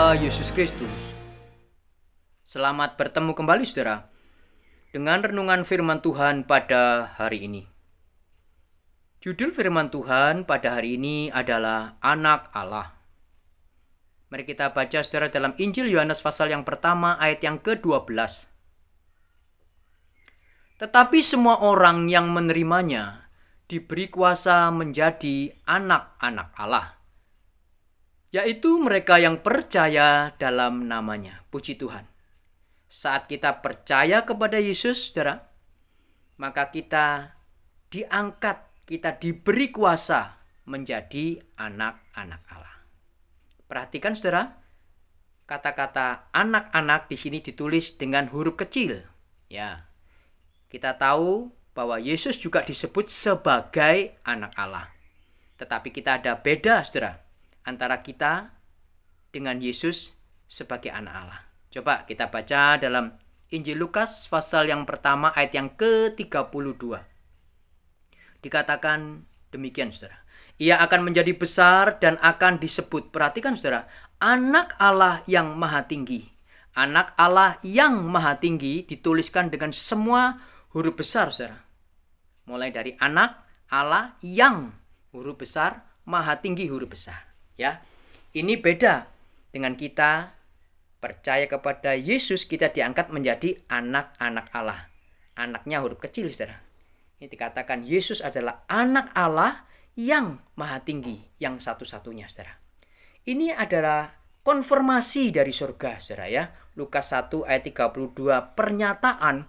Tuhan Yesus Kristus. Selamat bertemu kembali saudara dengan renungan firman Tuhan pada hari ini. Judul firman Tuhan pada hari ini adalah Anak Allah. Mari kita baca saudara dalam Injil Yohanes pasal yang pertama ayat yang ke-12. Tetapi semua orang yang menerimanya diberi kuasa menjadi anak-anak Allah, yaitu mereka yang percaya dalam namanya. Puji Tuhan. Saat kita percaya kepada Yesus, saudara, maka kita diangkat, kita diberi kuasa menjadi anak-anak Allah. Perhatikan saudara, kata-kata anak-anak di sini ditulis dengan huruf kecil. Ya, kita tahu bahwa Yesus juga disebut sebagai anak Allah. Tetapi kita ada beda saudara antara kita dengan Yesus sebagai anak Allah. Coba kita baca dalam Injil Lukas pasal yang pertama ayat yang ke-32. Dikatakan demikian saudara. Ia akan menjadi besar dan akan disebut, perhatikan saudara, Anak Allah yang Maha Tinggi. Anak Allah yang Maha Tinggi dituliskan dengan semua huruf besar saudara. Mulai dari Anak Allah yang huruf besar, Maha Tinggi huruf besar. Ya, ini beda dengan kita percaya kepada Yesus, kita diangkat menjadi anak-anak Allah. Anaknya huruf kecil saudara. Ini dikatakan Yesus adalah anak Allah yang Maha Tinggi, yang satu-satunya saudara. Ini adalah konfirmasi dari surga saudara ya. Lukas 1 ayat 32, pernyataan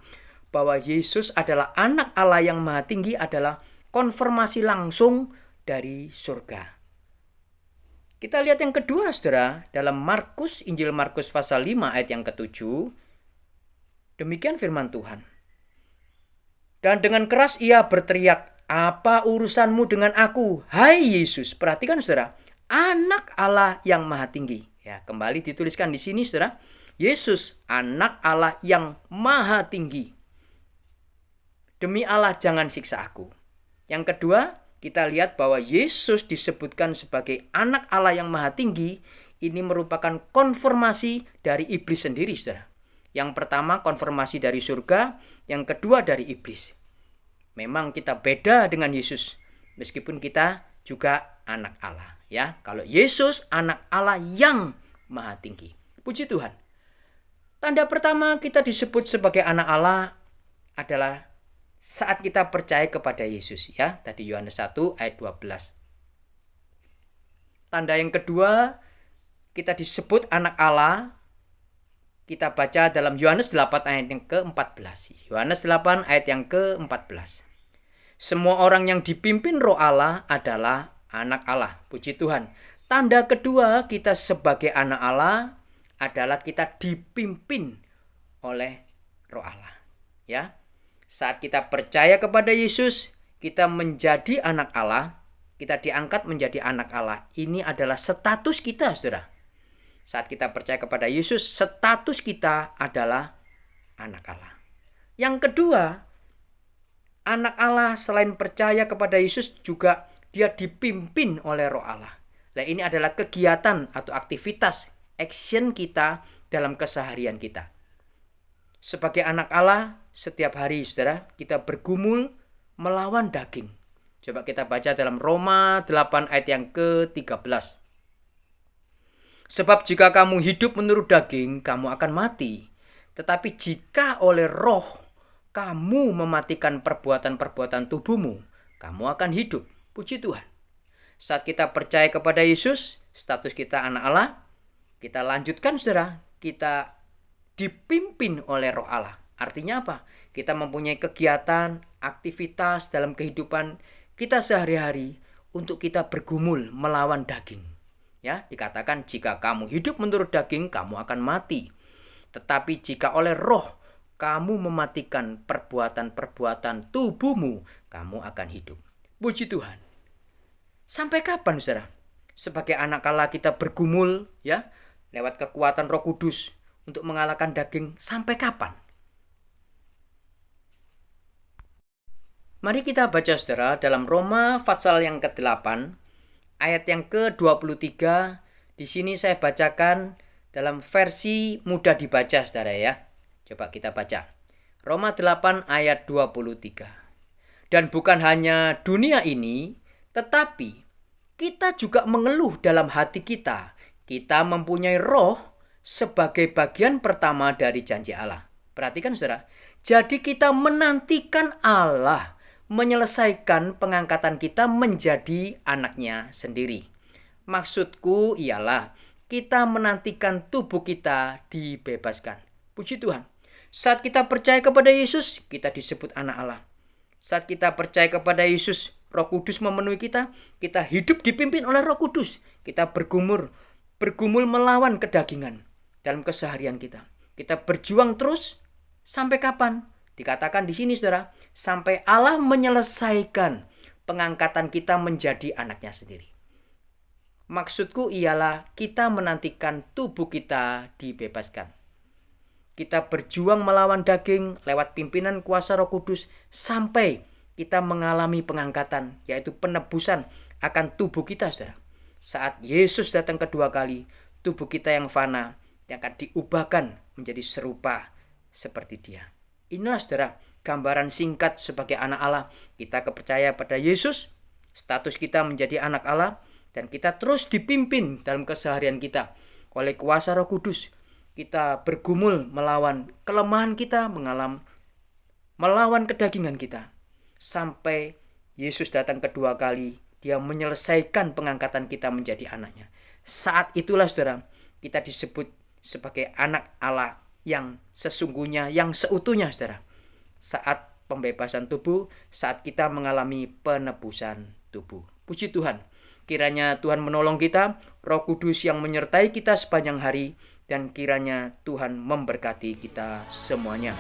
bahwa Yesus adalah anak Allah yang Maha Tinggi adalah konfirmasi langsung dari surga. Kita lihat yang kedua saudara, dalam Injil Markus pasal 5 ayat yang ke-7. Demikian firman Tuhan. Dan dengan keras ia berteriak, "Apa urusanmu dengan aku, hai Yesus?" Perhatikan saudara, anak Allah yang Maha Tinggi. Ya, kembali dituliskan di sini saudara, Yesus anak Allah yang Maha Tinggi. Demi Allah jangan siksa aku. Yang kedua, kita lihat bahwa Yesus disebutkan sebagai anak Allah yang Maha Tinggi. Ini merupakan konfirmasi dari iblis sendiri saudara. Yang pertama konfirmasi dari surga, yang kedua dari iblis. Memang kita beda dengan Yesus, meskipun kita juga anak Allah. Ya, kalau Yesus anak Allah yang Maha Tinggi. Puji Tuhan. Tanda pertama kita disebut sebagai anak Allah adalah saat kita percaya kepada Yesus ya. Tadi Yohanes 1 ayat 12. Tanda yang kedua kita disebut anak Allah. Kita baca dalam Yohanes 8 ayat yang ke-14. Yohanes 8 ayat yang ke-14. Semua orang yang dipimpin Roh Allah adalah anak Allah. Puji Tuhan. Tanda kedua kita sebagai anak Allah adalah kita dipimpin oleh Roh Allah. Ya. Saat kita percaya kepada Yesus, kita menjadi anak Allah, kita diangkat menjadi anak Allah. Ini adalah status kita, saudara. Saat kita percaya kepada Yesus, status kita adalah anak Allah. Yang kedua, anak Allah selain percaya kepada Yesus juga dia dipimpin oleh Roh Allah. Nah, ini adalah kegiatan atau aktivitas, action kita dalam keseharian kita. Sebagai anak Allah, setiap hari saudara, kita bergumul melawan daging. Coba kita baca dalam Roma 8 ayat yang ke-13. Sebab jika kamu hidup menurut daging, kamu akan mati. Tetapi jika oleh roh kamu mematikan perbuatan-perbuatan tubuhmu, kamu akan hidup. Puji Tuhan. Saat kita percaya kepada Yesus, status kita anak Allah, kita lanjutkan saudara, kita dipimpin oleh Roh Allah. Artinya apa? Kita mempunyai kegiatan, aktivitas dalam kehidupan kita sehari-hari untuk kita bergumul melawan daging. Ya, dikatakan jika kamu hidup menurut daging, kamu akan mati. Tetapi jika oleh Roh kamu mematikan perbuatan-perbuatan tubuhmu, kamu akan hidup. Puji Tuhan. Sampai kapan saudara? Sebagai anak Allah kita bergumul ya lewat kekuatan Roh Kudus untuk mengalahkan daging, sampai kapan? Mari kita baca saudara dalam Roma pasal yang ke-8 ayat yang ke-23. Di sini saya bacakan dalam versi mudah dibaca saudara ya. Coba kita baca. Roma 8 ayat 23. Dan bukan hanya dunia ini, tetapi kita juga mengeluh dalam hati kita. Kita mempunyai roh sebagai bagian pertama dari janji Allah. Perhatikan saudara. Jadi kita menantikan Allah menyelesaikan pengangkatan kita menjadi anaknya sendiri. Maksudku ialah kita menantikan tubuh kita dibebaskan. Puji Tuhan. Saat kita percaya kepada Yesus, kita disebut anak Allah. Saat kita percaya kepada Yesus, Roh Kudus memenuhi kita. Kita hidup dipimpin oleh Roh Kudus. Kita bergumul melawan kedagingan dalam keseharian kita. Kita berjuang terus sampai kapan? Dikatakan di sini saudara, sampai Allah menyelesaikan pengangkatan kita menjadi anaknya sendiri. Maksudku ialah kita menantikan tubuh kita dibebaskan. Kita berjuang melawan daging lewat pimpinan kuasa Roh Kudus sampai kita mengalami pengangkatan, yaitu penebusan akan tubuh kita saudara. Saat Yesus datang kedua kali, tubuh kita yang fana yang akan diubahkan menjadi serupa seperti Dia. Inilah saudara, gambaran singkat sebagai anak Allah. Kita percaya pada Yesus, status kita menjadi anak Allah, dan kita terus dipimpin dalam keseharian kita oleh kuasa Roh Kudus. Kita bergumul melawan kelemahan kita, melawan kedagingan kita. Sampai Yesus datang kedua kali, Dia menyelesaikan pengangkatan kita menjadi anaknya. Saat itulah saudara, kita disebut sebagai anak Allah yang sesungguhnya, yang seutuhnya saudara. Saat pembebasan tubuh, saat kita mengalami penebusan tubuh. Puji Tuhan. Kiranya Tuhan menolong kita, Roh Kudus yang menyertai kita sepanjang hari, dan kiranya Tuhan memberkati kita semuanya.